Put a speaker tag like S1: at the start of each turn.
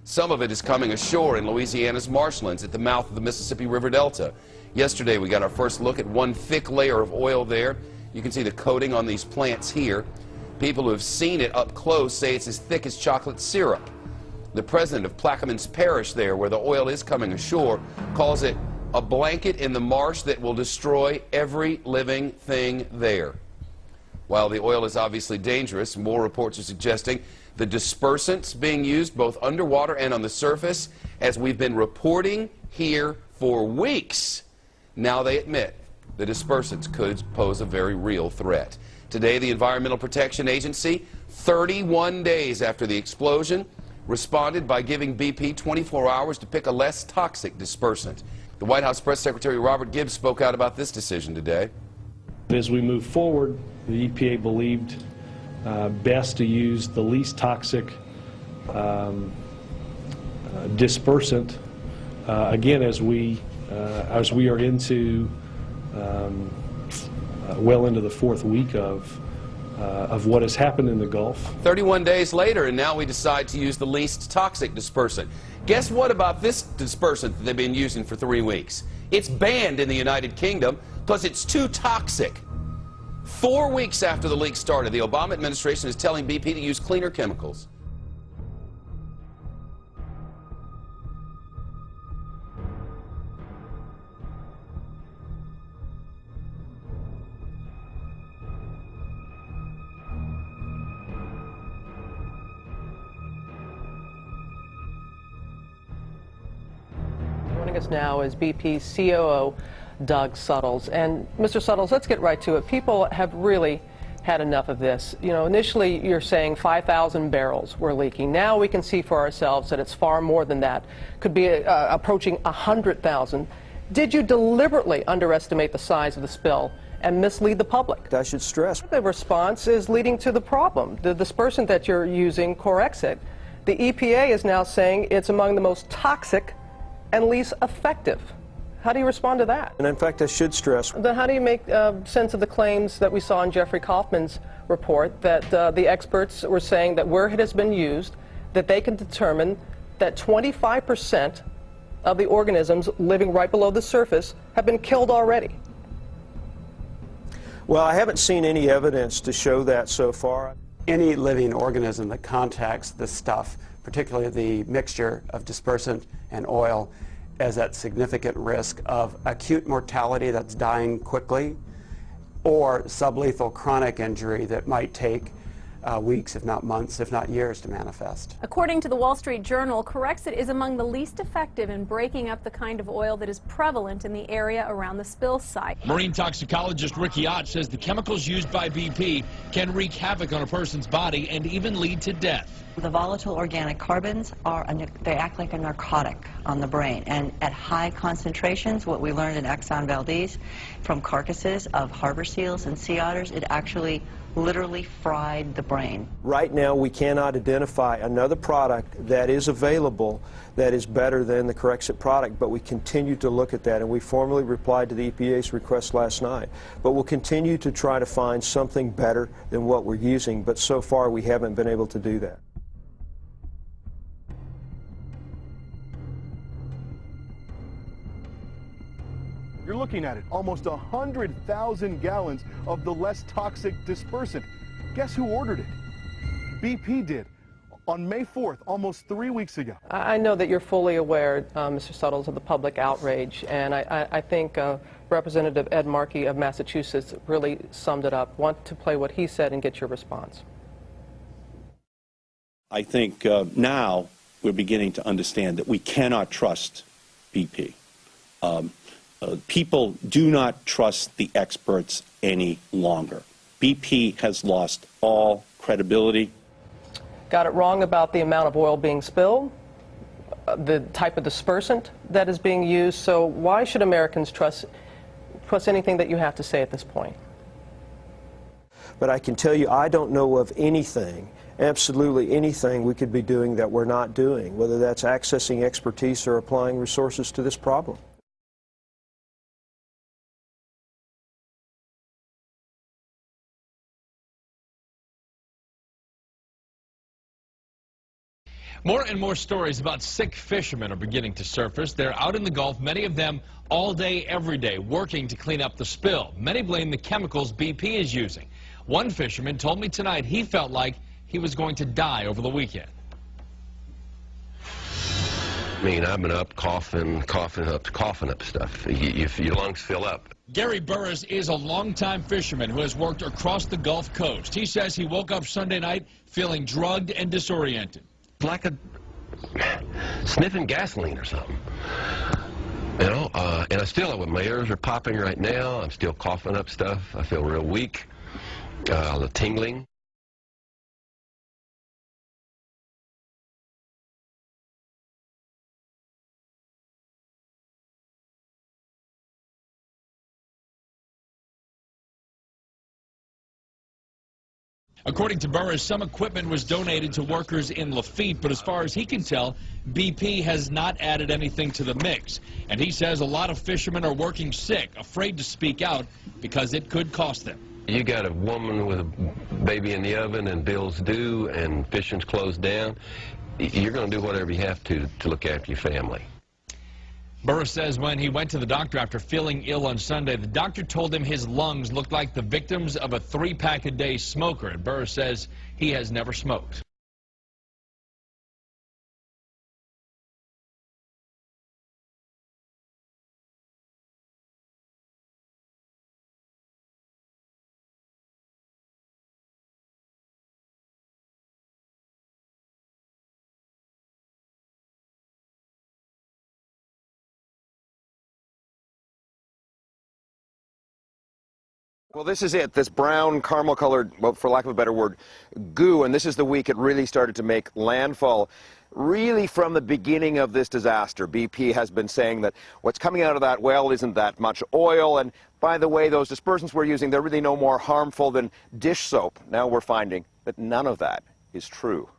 S1: Some of it is coming ashore in Louisiana's marshlands at the mouth of the Mississippi River Delta. Yesterday, we got our first look at one thick layer of oil there. You can see the coating on these plants here. People who have seen it up close say it's as thick as chocolate syrup. The president of Plaquemines Parish there, where the oil is coming ashore, calls it a blanket in the marsh that will destroy every living thing there. While the oil is obviously dangerous, more reports are suggesting the dispersants being used both underwater and on the surface, as we've been reporting here for weeks. Now they admit the dispersants could pose a very real threat. Today, the Environmental Protection Agency, 31 days after the explosion, responded by giving BP 24 hours to pick a less toxic dispersant. The White House Press Secretary Robert Gibbs spoke out about this decision today.
S2: As we move forward, the EPA believed best to use the least toxic dispersant. Again, as we are into well into the fourth week of what has happened in the Gulf.
S1: 31 days later, and now we decide to use the least toxic dispersant. Guess what about this dispersant that they've been using for 3 weeks? It's banned in the United Kingdom, plus it's too toxic. 4 weeks after the leak started, the Obama administration is telling BP to use cleaner chemicals.
S3: Joining us now is BP's COO, Doug Suttles. And Mr. Suttles, let's get right to it. People have really had enough of this. You know, initially you're saying 5,000 barrels were leaking. Now we can see for ourselves that it's far more than that. Could be approaching 100,000. Did you deliberately underestimate the size of the spill and mislead the public?
S4: I should stress
S3: The response is leading to the problem. The dispersant that you're using, Corexit, the EPA is now saying it's among the most toxic and least effective. How do you respond to that?
S4: And in fact, I should stress.
S3: Then how do you make sense of the claims that we saw in Jeffrey Kaufman's report that the experts were saying that where it has been used, that they can determine that 25% of the organisms living right below the surface have been killed already?
S4: Well, I haven't seen any evidence to show that so far.
S5: Any living organism that contacts this stuff, particularly the mixture of dispersant and oil, is at significant risk of acute mortality that's dying quickly, or sublethal chronic injury that might take weeks, if not months, if not years to manifest.
S6: According to the Wall Street Journal, Corexit is among the least effective in breaking up the kind of oil that is prevalent in the area around the spill site.
S7: Marine toxicologist Ricky Ott says the chemicals used by BP can wreak havoc on a person's body and even lead to death.
S8: The volatile organic carbons they act like a narcotic on the brain, and at high concentrations, what we learned in Exxon Valdez from carcasses of harbor seals and sea otters, it actually literally fried the brain.
S4: Right now, we cannot identify another product that is available that is better than the Corexit product, but we continue to look at that, and we formally replied to the EPA's request last night. But we'll continue to try to find something better than what we're using, but so far we haven't been able to do that.
S9: You're looking at it, almost 100,000 gallons of the less toxic dispersant. Guess who ordered it? BP did on May 4th, almost 3 weeks ago.
S3: I know that you're fully aware, Mr. Suttles, of the public outrage, and I think Representative Ed Markey of Massachusetts really summed it up. Want to play what he said and get your response.
S10: I think now we're beginning to understand that we cannot trust BP. People do not trust the experts any longer. BP has lost all credibility.
S3: Got it wrong about the amount of oil being spilled, the type of dispersant that is being used. So why should Americans trust anything that you have to say at this point?
S4: But I can tell you, I don't know of anything, absolutely anything we could be doing that we're not doing, whether that's accessing expertise or applying resources to this problem.
S7: More and more stories about sick fishermen are beginning to surface. They're out in the Gulf, many of them all day, every day, working to clean up the spill. Many blame the chemicals BP is using. One fisherman told me tonight he felt like he was going to die over the weekend.
S11: I mean, I've been up coughing up stuff. Your lungs fill up.
S7: Gary Burris is a longtime fisherman who has worked across the Gulf Coast. He says he woke up Sunday night feeling drugged and disoriented.
S11: Like a sniffing gasoline or something. You know, and I still, my ears are popping right now. I'm still coughing up stuff. I feel real weak, the tingling.
S7: According to Burris, some equipment was donated to workers in Lafitte, but as far as he can tell, BP has not added anything to the mix. And he says a lot of fishermen are working sick, afraid to speak out because it could cost them.
S11: You got a woman with a baby in the oven and bills due and fishing's closed down. You're going to do whatever you have to look after your family.
S7: Burris says when he went to the doctor after feeling ill on Sunday, the doctor told him his lungs looked like the victims of a 3-pack-a-day smoker. And Burris says he has never smoked.
S12: Well, this is it, this brown caramel-colored, well, for lack of a better word, goo, and this is the week it really started to make landfall. Really, from the beginning of this disaster, BP has been saying that what's coming out of that well isn't that much oil, and by the way, those dispersants we're using, they're really no more harmful than dish soap. Now we're finding that none of that is true.